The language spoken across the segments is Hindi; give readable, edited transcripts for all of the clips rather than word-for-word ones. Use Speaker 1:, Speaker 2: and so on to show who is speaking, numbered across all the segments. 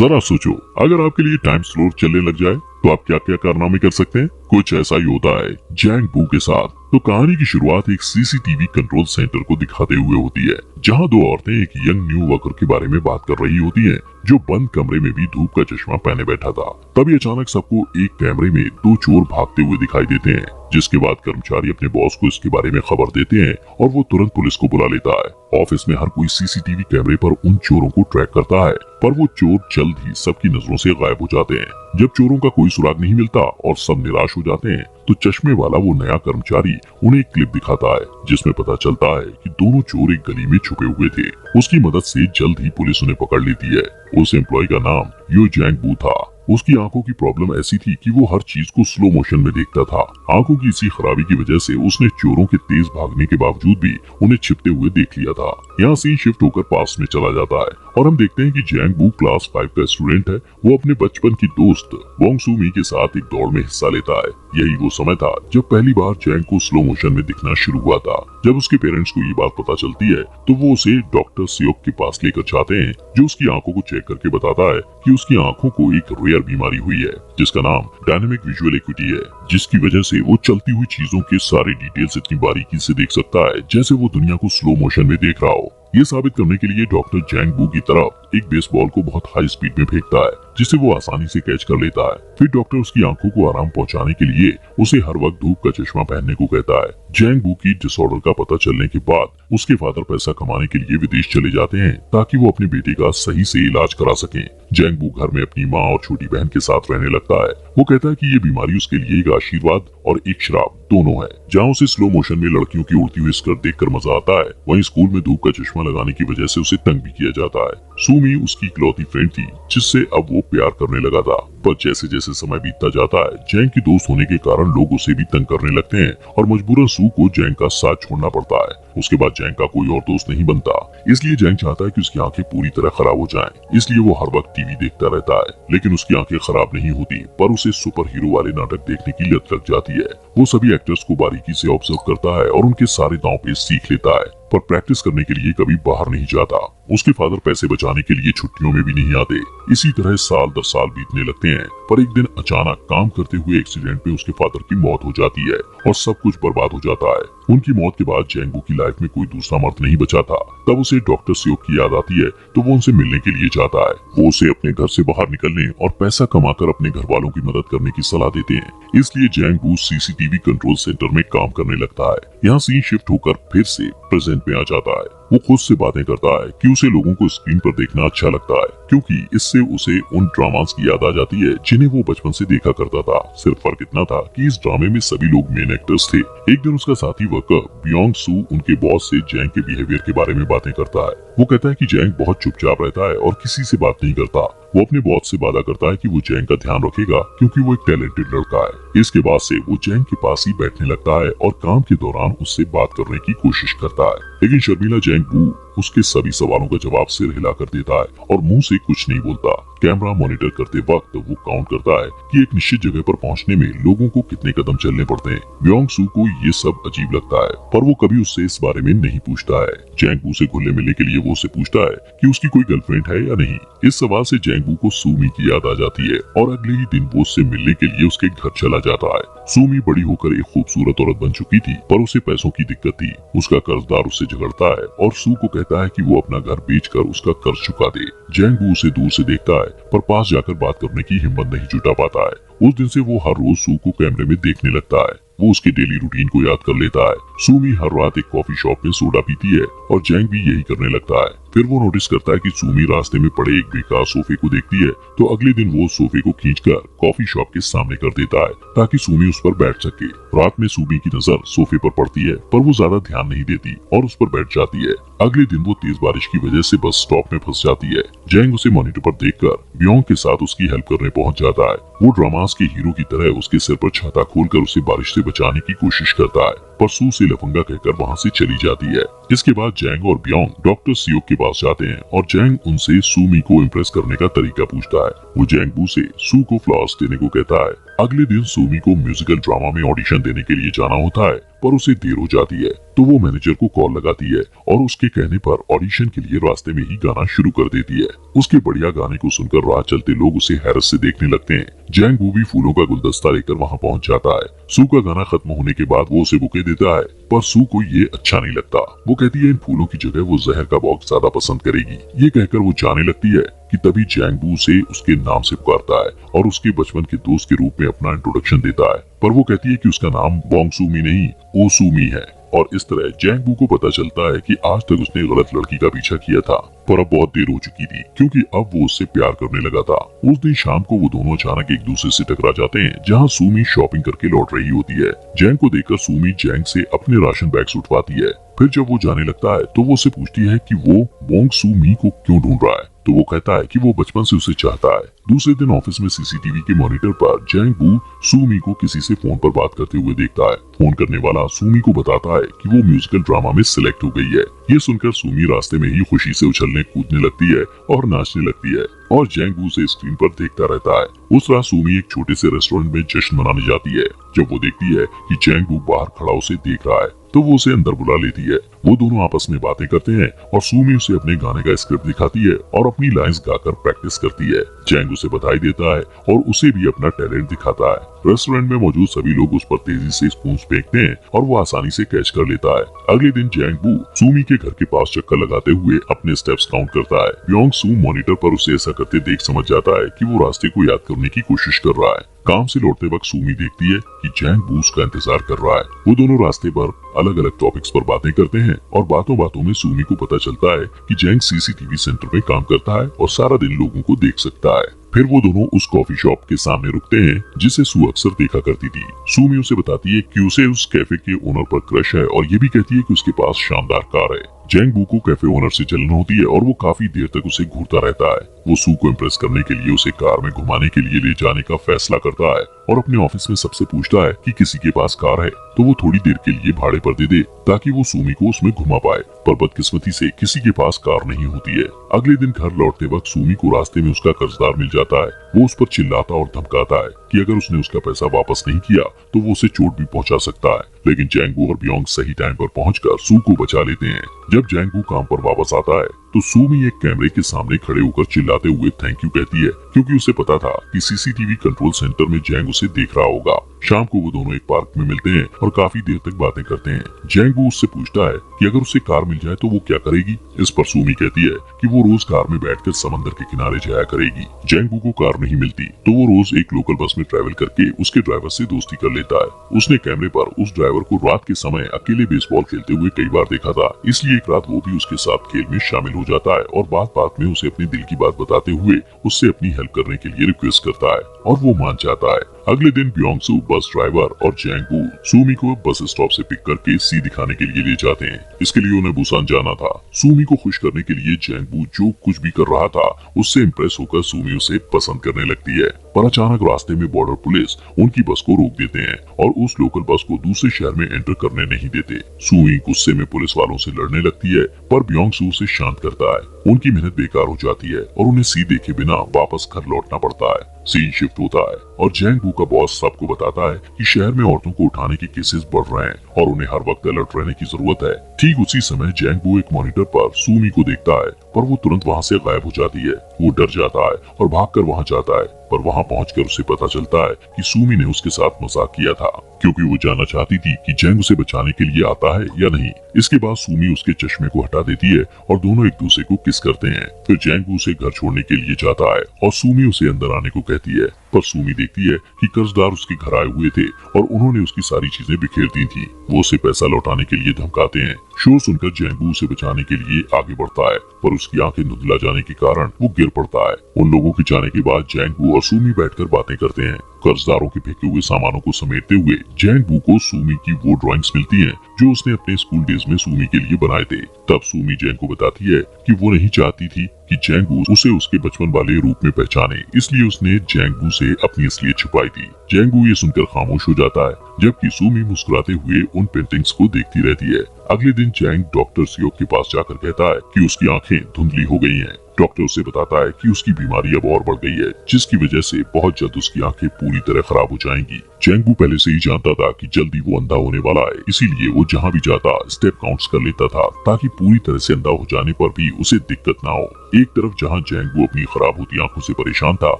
Speaker 1: जरा सोचो, अगर आपके लिए टाइम स्लो चलने लग जाए तो आप क्या क्या कारनामे कर सकते हैं। कुछ ऐसा ही होता है जैंग बू के साथ। तो कहानी की शुरुआत एक सीसीटीवी कंट्रोल सेंटर को दिखाते हुए होती है, जहां दो औरतें एक यंग न्यू वर्कर के बारे में बात कर रही होती हैं, जो बंद कमरे में भी धूप का चश्मा पहने बैठा था। तभी अचानक सबको एक कैमरे में दो चोर भागते हुए दिखाई देते हैं, जिसके बाद कर्मचारी अपने बॉस को इसके बारे में खबर देते हैं और वो तुरंत पुलिस को बुला लेता है। ऑफिस में हर कोई सीसीटीवी कैमरे पर उन चोरों को ट्रैक करता है, पर वो चोर जल्द ही सबकी नजरों से गायब हो जाते हैं। जब चोरों का कोई सुराग नहीं मिलता और सब निराश हो जाते हैं, तो चश्मे वाला वो नया कर्मचारी उन्हें एक क्लिप दिखाता है, जिसमें पता चलता है कि दोनों चोर एक गली में छुपे हुए थे। उसकी मदद से जल्द ही पुलिस उन्हें पकड़ लेती है। उस एम्प्लॉय का नाम यो जैंग बू था। उसकी आंखों की प्रॉब्लम ऐसी थी कि वो हर चीज को स्लो मोशन में देखता था। आंखों की इसी खराबी की वजह से उसने चोरों के तेज भागने के बावजूद भी उन्हें छिपते हुए देख लिया था। यहाँ सीन शिफ्ट होकर पास में चला जाता है और हम देखते हैं कि जैंग बू क्लास 5 का स्टूडेंट है। वो अपने बचपन की दोस्त वोंग सू मी के साथ एक दौड़ में हिस्सा लेता है। यही वो समय था जब पहली बार जैंग को स्लो मोशन में दिखना शुरू हुआ था। जब उसके पेरेंट्स को ये बात पता चलती है, तो वो उसे डॉक्टर सियोक के पास लेकर जाते हैं, जो उसकी आंखों को चेक करके बताता है कि उसकी आंखों को एक रेयर बीमारी हुई है, जिसका नाम डायनेमिक विजुअल एक्यूटी है, जिसकी वजह से वो चलती हुई चीजों के सारे डिटेल्स इतनी बारीकी से देख सकता है जैसे वो दुनिया को स्लो मोशन में देख रहा हो। ये साबित करने के लिए डॉक्टर जैंग बू की तरफ एक बेसबॉल को बहुत हाई स्पीड में फेंकता है, जिसे वो आसानी से कैच कर लेता है। फिर डॉक्टर उसकी आंखों को आराम पहुंचाने के लिए उसे हर वक्त धूप का चश्मा पहनने को कहता है। जैंग बू की डिसऑर्डर का पता चलने के बाद उसके फादर पैसा कमाने के लिए विदेश चले जाते हैं, ताकि वो अपने बेटे का सही से इलाज करा सकें। जैंग बू घर में अपनी माँ और छोटी बहन के साथ रहने लगता है। वो कहता है कि ये बीमारी उसके लिए एक आशीर्वाद और एक श्राप दोनों है। जहाँ उसे स्लो मोशन में लड़कियों की उड़ती हुई स्कर्ट देखकर मजा आता है, वहीं स्कूल में धूप का चश्मा लगाने की वजह से उसे तंग भी किया जाता है। सूमी उसकी इकलौती फ्रेंड थी, जिससे अब वो प्यार करने लगा था। पर जैसे जैसे समय बीतता जाता है, जैंग की दोस्त होने के कारण लोग उसे भी तंग करने लगते हैं और मजबूरन सू को जैंग का साथ छोड़ना पड़ता है। उसके बाद जैंग का कोई और दोस्त नहीं बनता, इसलिए जैंग चाहता है कि उसकी आंखें पूरी तरह खराब हो जाएं। इसलिए वो हर वक्त टीवी देखता रहता है, लेकिन उसकी आंखें खराब नहीं होती, पर उसे सुपर हीरो वाले नाटक देखने की लत लग जाती है। वो सभी एक्टर्स को बारीकी से ऑब्जर्व करता है और उनके सारे दांव पेच सीख लेता है, पर प्रैक्टिस करने के लिए कभी बाहर नहीं जाता। उसके फादर पैसे बचाने के लिए छुट्टियों में भी नहीं आते। इसी तरह साल दर साल बीतने लगते हैं, पर एक दिन अचानक काम करते हुए एक्सीडेंट में उसके फादर की मौत हो जाती है और सब कुछ बर्बाद हो जाता है। उनकी मौत के बाद जैंग बू की लाइफ में कोई दूसरा मर्द नहीं बचा था। तब उसे डॉक्टर सियोक की याद आती है, तो वो उनसे मिलने के लिए जाता है। वो उसे अपने घर से बाहर निकलने और पैसा कमाकर अपने घर वालों की मदद करने की सलाह देते हैं। इसलिए जैंग बू सीसीटीवी कंट्रोल सेंटर में काम करने लगता है। यहाँ सीन शिफ्ट होकर फिर से प्रेजेंट में आ जाता है। वो खुद से बातें करता है कि उसे लोगों को स्क्रीन पर देखना अच्छा लगता है, क्योंकि इससे उसे उन ड्रामास की याद आ जाती है जिन्हें वो बचपन से देखा करता था। सिर्फ फर्क इतना था कि इस ड्रामे में सभी लोग मेन एक्टर्स थे। एक दिन उसका साथी वर्कर बियोंग सू उनके बॉस से जैंग के बिहेवियर के बारे में बातें करता है। वो कहता है कि जैंग बहुत चुपचाप रहता है और किसी से बात नहीं करता। वो अपने बॉस से वादा करता है कि वो जैंग का ध्यान रखेगा, क्योंकि वो एक टैलेंटेड लड़का है। इसके बाद से वो जैंग के पास ही बैठने लगता है और काम के दौरान उससे बात करने की कोशिश करता है। लेकिन शर्मिला जैंग बू उसके सभी सवालों का जवाब सिर हिलाकर देता है और मुंह से कुछ नहीं बोलता। कैमरा मॉनिटर करते वक्त वो काउंट करता है कि एक निश्चित जगह पर पहुंचने में लोगों को कितने कदम चलने पड़ते हैं। बियोंग सू को ये सब अजीब लगता है, पर वो कभी उससे इस बारे में नहीं पूछता है। जैंग बू से घुलने मिलने के लिए वो उससे पूछता है कि उसकी कोई गर्लफ्रेंड है या नहीं। इस सवाल से जैंग बू को सूमी की याद आ जाती है और अगले ही दिन वो उससे मिलने के लिए उसके घर चला जाता है। सूमी बड़ी होकर एक खूबसूरत औरत बन चुकी थी, पर उसे पैसों की दिक्कत थी। उसका कर्जदार उससे झगड़ता है और सू को कहता है कि वो अपना घर बेचकर उसका कर्ज चुका दे। जैंग बू उसे दूर से देखता है, पर पास जाकर बात करने की हिम्मत नहीं जुटा पाता है। उस दिन से वो हर रोज सू को कैमरे में देखने लगता है। वो उसके डेली रूटीन को याद कर लेता है। सूमी हर रात एक कॉफी शॉप में सोडा पीती है और जैंग भी यही करने लगता है। फिर वो नोटिस करता है कि सूमी रास्ते में पड़े एक बेकार सोफे को देखती है, तो अगले दिन वो सोफे को खींचकर कॉफी शॉप के सामने कर देता है, ताकि सूमी उस पर बैठ सके। रात में सूमी की नजर सोफे पर पड़ती है, पर वो ज्यादा ध्यान नहीं देती और उस पर बैठ जाती है। अगले दिन वो तेज बारिश की वजह से बस स्टॉप में फंस जाती है। जैंग उसे मॉनिटर पर देखकर बियोंग के साथ उसकी हेल्प करने पहुंच जाता है। वो ड्रामास के हीरो की तरह उसके सिर पर छाता खोलकर उसे बारिश से बचाने की कोशिश करता है, पर सू से लफंगा कहकर वहाँ से चली जाती है। इसके बाद जैंग और ब्योंग डॉक्टर सियोक के पास जाते हैं और जैंग उनसे सूमी को इम्प्रेस करने का तरीका पूछता है। वो जैंग बू से सू को फ्लावर्स देने को कहता है। अगले दिन सूमी को म्यूजिकल ड्रामा में ऑडिशन देने के लिए जाना होता है, पर उसे देर हो जाती है तो वो मैनेजर को कॉल लगाती है और उसके कहने पर ऑडिशन के लिए रास्ते में ही गाना शुरू कर देती है। उसके बढ़िया गाने को सुनकर राह चलते लोग उसे हैरत से देखने लगते हैं। जैंग बू भी फूलों का गुलदस्ता लेकर वहाँ पहुँच जाता है। सू का गाना खत्म होने के बाद वो उसे बुके देता है, पर सू को ये अच्छा नहीं लगता। वो कहती है इन फूलों की जगह वो जहर का बॉक्स ज्यादा पसंद करेगी। ये कहकर वो जाने लगती है कि तभी जैंग बू से उसके नाम से पुकारता है और उसके बचपन के दोस्त के रूप में अपना इंट्रोडक्शन देता है, पर वो कहती है कि उसका नाम बोंग सूमी नहीं ओसूमी है। और इस तरह जैंग बू को पता चलता है कि आज तक उसने गलत लड़की का पीछा किया था, पर अब बहुत देर हो चुकी थी क्योंकि अब वो उससे प्यार करने लगा था। उस दिन शाम को वो दोनों अचानक एक दूसरे से टकरा जाते हैं, जहाँ सूमी शॉपिंग करके लौट रही होती है। जैंग को देखकर सूमी जैंग से अपने राशन बैग्स उठवाती है। फिर जब वो जाने लगता है तो वो उससे पूछती है कि वो बोंग सूमी को क्यों ढूंढ रहा है, तो वो कहता है कि वो बचपन से उसे चाहता है। दूसरे दिन ऑफिस में सीसीटीवी के मॉनिटर पर जैंग बू सूमी को किसी से फोन पर बात करते हुए देखता है। फोन करने वाला सूमी को बताता है कि वो म्यूजिकल ड्रामा में सिलेक्ट हो गई है। ये सुनकर सूमी रास्ते में ही खुशी से उछलने कूदने लगती है और नाचने लगती है और जैंग बू से स्क्रीन पर देखता रहता है। उस रात सूमी एक छोटे से रेस्टोरेंट में जश्न मनाने जाती है। जब वो देखती है कि जैंग बू बाहर खड़ा उसे देख रहा है तो वो उसे अंदर बुला लेती है। वो दोनों आपस में बातें करते हैं और सूमी उसे अपने गाने का स्क्रिप्ट दिखाती है और अपनी लाइंस गाकर प्रैक्टिस करती है। जैंग उसे बधाई देता है और उसे भी अपना टैलेंट दिखाता है। रेस्टोरेंट में मौजूद सभी लोग उस पर तेजी से स्पून फेंकते हैं और वो आसानी से कैच कर लेता है। अगले दिन जैंग बू सूमी के घर के पास चक्कर लगाते हुए अपने स्टेप्स काउंट करता है। ब्योंग सू मॉनिटर पर उसे ऐसा करते देख समझ जाता है कि वो रास्ते को याद करने की कोशिश कर रहा है। काम से लौटते वक्त सूमी देखती है कि जैंग बू उसका इंतजार कर रहा है। वो दोनों रास्ते पर अलग अलग टॉपिक्स पर बातें करते हैं और बातों बातों में सूमी को पता चलता है कि जैंग सीसीटीवी सेंटर में काम करता है और सारा दिन लोगों को देख सकता है। फिर वो दोनों उस कॉफी शॉप के सामने रुकते हैं जिसे सू अक्सर देखा करती थी। सूमी उसे बताती है कि उसे उस कैफे के ओनर पर क्रश है और ये भी कहती है कि उसके पास शानदार कार है। जैंग बू को कैफे ओनर से जलन होती है और वो काफी देर तक उसे घूरता रहता है। वो सू को इम्प्रेस करने के लिए उसे कार में घुमाने के लिए ले जाने का फैसला करता है और अपने ऑफिस में सबसे पूछता है कि किसी के पास कार है तो वो थोड़ी देर के लिए भाड़े पर दे दे ताकि वो सूमी को उसमें घुमा पाए, पर बदकिस्मती से किसी के पास कार नहीं होती है। अगले दिन घर लौटते वक्त सूमी को रास्ते में उसका कर्जदार मिल जाता है। वो उस पर चिल्लाता और धमकाता है कि अगर उसने उसका पैसा वापस नहीं किया तो वो उसे चोट भी पहुंचा सकता है, लेकिन जैंग बू और ब्योंग सही टाइम पर पहुंचकर सू को बचा लेते हैं। जब जैंग बू काम पर वापस आता है तो सूमी एक कैमरे के सामने खड़े होकर चिल्लाते हुए थैंक यू कहती है क्योंकि उसे पता था कि सीसीटीवी कंट्रोल सेंटर में जैंग उसे देख रहा होगा। शाम को वो दोनों एक पार्क में मिलते हैं और काफी देर तक बातें करते हैं। जैंग बू उससे पूछता है कि अगर उसे कार मिल जाए तो वो क्या करेगी। इस पर सूमी कहती है कि वो रोज कार में बैठकर समंदर के किनारे जाया करेगी। जैंग बू को कार नहीं मिलती तो वो रोज एक लोकल बस में ट्रैवल करके उसके ड्राइवर से दोस्ती कर लेता है। उसने कैमरे पर उस ड्राइवर को रात के समय अकेले बेसबॉल खेलते हुए कई बार देखा था, इसलिए एक रात वो भी उसके साथ खेल में शामिल हो जाता है और बात बात में उसे अपनी दिल की बात बताते हुए उससे अपनी हेल्प करने के लिए रिक्वेस्ट करता है और वो मान जाता है। अगले दिन ब्योंग सू बस ड्राइवर और जैंग बू सूमी को बस स्टॉप से पिक करके सी दिखाने के लिए ले जाते हैं। इसके लिए उन्हें बुसान जाना था। सूमी को खुश करने के लिए जैंग बू जो कुछ भी कर रहा था उससे इम्प्रेस होकर सूमी उसे पसंद करने लगती है, पर अचानक रास्ते में बॉर्डर पुलिस उनकी बस को रोक देते हैं और उस लोकल बस को दूसरे शहर में एंटर करने नहीं देते। सूमी गुस्से में पुलिस वालों से लड़ने लगती है, पर ब्योंग सू उसे शांत करता है। उनकी मेहनत बेकार हो जाती है और उन्हें सी देखे बिना वापस घर लौटना पड़ता है। सीन शिफ्ट होता है और जैंग बू का बॉस सबको बताता है कि शहर में औरतों को उठाने के केसेस बढ़ रहे हैं और उन्हें हर वक्त अलर्ट रहने की जरूरत है। ठीक उसी समय जैंग बू एक मॉनिटर पर सूमी को देखता है, पर वो तुरंत वहाँ से गायब हो जाती है। वो डर जाता है और भागकर वहाँ जाता है, पर वहाँ पहुंचकर उसे पता चलता है कि सूमी ने उसके साथ मजाक किया था क्योंकि वो जानना चाहती थी कि जैंग उसे बचाने के लिए आता है या नहीं। इसके बाद सूमी उसके चश्मे को हटा देती है और दोनों एक दूसरे को किस करते हैं। फिर जैंग उसे घर छोड़ने के लिए जाता है और सूमी उसे अंदर आने को कहती है, पर सूमी देखती है कि कर्जदार उसके घर आए हुए थे और उन्होंने उसकी सारी चीजें बिखेर दी थी। वो उसे पैसा लौटाने के लिए धमकाते हैं। शोर सुनकर जैंग बू उसे बचाने के लिए आगे बढ़ता है, पर उसकी आंखें धुंधला जाने के कारण वो गिर पड़ता है। उन लोगों के जाने के बाद जैंग बू और सूमी बैठकर बातें करते हैं। कर्जदारों के फेंके हुए सामानों को समेटते हुए जैंग बू को सूमी की वो ड्राइंग्स मिलती हैं जो उसने अपने स्कूल डेज में सूमी के लिए बनाए थे। तब सूमी जैंग को बताती है कि वो नहीं चाहती थी कि जैंगू उसे उसके बचपन वाले रूप में पहचाने, इसलिए उसने जैंगू से अपनी असलियत छुपाई थी। जैंगू ये सुनकर खामोश हो जाता है, जबकि सूमी मुस्कुराते हुए उन पेंटिंग्स को देखती रहती है। अगले दिन जैंग डॉक्टर सियोक के पास जाकर कहता है कि उसकी आंखें धुंधली हो गई हैं। डॉक्टर उसे बताता है कि उसकी बीमारी अब और बढ़ गई है, जिसकी वजह से बहुत जल्द उसकी आंखें पूरी तरह खराब हो जाएंगी। जैंगू पहले से ही जानता था कि जल्दी वो अंधा होने वाला है, इसीलिए वो जहाँ भी जाता स्टेप काउंट्स कर लेता था ताकि पूरी तरह से अंधा हो जाने पर भी उसे दिक्कत ना हो। एक तरफ जहाँ जैंगू अपनी खराब होती आंखों से परेशान था,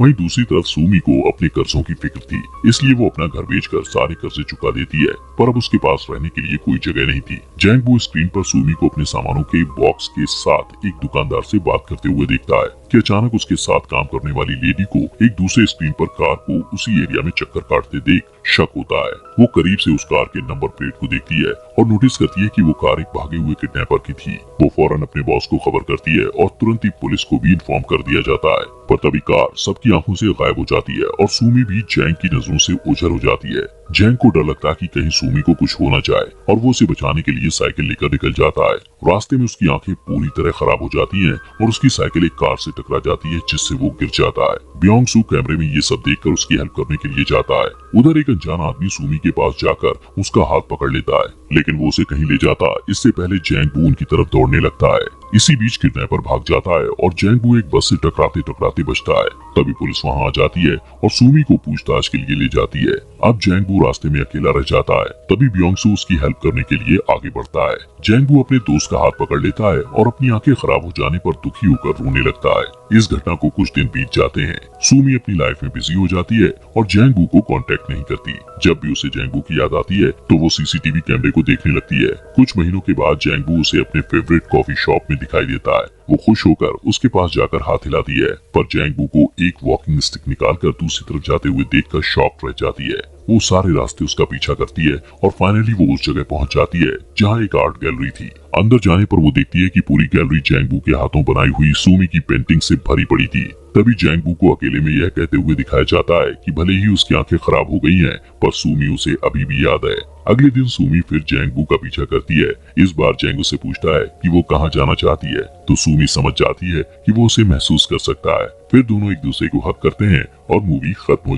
Speaker 1: वहीं दूसरी तरफ सूमी को अपने कर्जों की फिक्र थी, इसलिए वो अपना घर बेचकर सारे कर्जे चुका देती है। पर अब उसके पास रहने के लिए कोई जगह नहीं थी। जैंगू स्क्रीन पर सूमी को अपने सामानों के बॉक्स के साथ एक दुकानदार से बात करते हुए देखता है कि अचानक उसके साथ काम करने वाली लेडी को एक दूसरे स्क्रीन पर कार को उसी एरिया में चक्कर काटते देख शक होता है। वो करीब से उस कार के नंबर प्लेट को देखती है और नोटिस करती है कि वो कार एक भागे हुए किडनैपर की थी। वो फौरन अपने बॉस को खबर करती है और तुरंत ही पुलिस को भी इन्फॉर्म कर दिया जाता है। पर तभी कार सबकी आंखों से गायब हो जाती है और सूमी भी जैंग की नजरों से ओझल हो जाती है। जैंग को डर लगता है कि कहीं सूमी को कुछ हो न जाए और वो उसे बचाने के लिए साइकिल लेकर निकल जाता है। रास्ते में उसकी आंखें पूरी तरह खराब हो जाती हैं और उसकी साइकिल एक कार से टकरा जाती है, जिससे वो गिर जाता है। ब्योंग सू कैमरे में ये सब देखकर उसकी हेल्प करने के लिए जाता है। उधर एक अनजान आदमी सूमी के पास जाकर उसका हाथ पकड़ लेता है, लेकिन वो उसे कहीं ले जाता इससे पहले जैंगबू उनकी तरफ दौड़ने लगता है। इसी बीच किडनैपर भाग जाता है और जैंगबू एक बस से टकराते टकराते बचता है। तभी पुलिस वहां आ जाती है और सूमी को पूछताछ के लिए ले जाती है। अब जैंगबू रास्ते में अकेला रह जाता है। तभी ब्योंगसू उसकी हेल्प करने के लिए आगे बढ़ता है। जैंगबू अपने दोस्त का हाथ पकड़ लेता है और अपनी आंखें खराब हो जाने पर दुखी होकर रोने लगता है। इस घटना को कुछ दिन बीत जाते हैं। सूमी अपनी लाइफ में बिजी हो जाती है और जैंगबू को कांटेक्ट नहीं करती। जब भी उसे जैंगबू की याद आती है तो वो सीसीटीवी कैमरे को देखने लगती है। कुछ महीनों के बाद जैंगबू उसे अपने फेवरेट कॉफी शॉप में दिखाई देता है। वो खुश होकर उसके पास जाकर हाथ हिलाती है, पर जैंगबू को एक वॉकिंग स्टिक निकालकर दूसरी तरफ जाते हुए देखकर शॉक रह जाती है। वो सारे रास्ते उसका पीछा करती है और फाइनली वो उस जगह पहुंच जाती है जहां एक आर्ट गैलरी थी। अंदर जाने पर वो देखती है कि पूरी गैलरी जैंगबू के हाथों बनाई हुई सूमी की पेंटिंग से भरी पड़ी थी। तभी जैंगबू को अकेले में यह कहते हुए दिखाया जाता है कि भले ही उसकी आंखें खराब हो गई हैं, पर सूमी उसे अभी भी याद है। अगले दिन सूमी फिर जैंगबू का पीछा करती है। इस बार जैंगबू से पूछता है कि वो कहाँ जाना चाहती है, तो सूमी समझ जाती है कि वो उसे महसूस कर सकता है। फिर दोनों एक दूसरे को हक करते हैं और मूवी खत्म हो जाती है।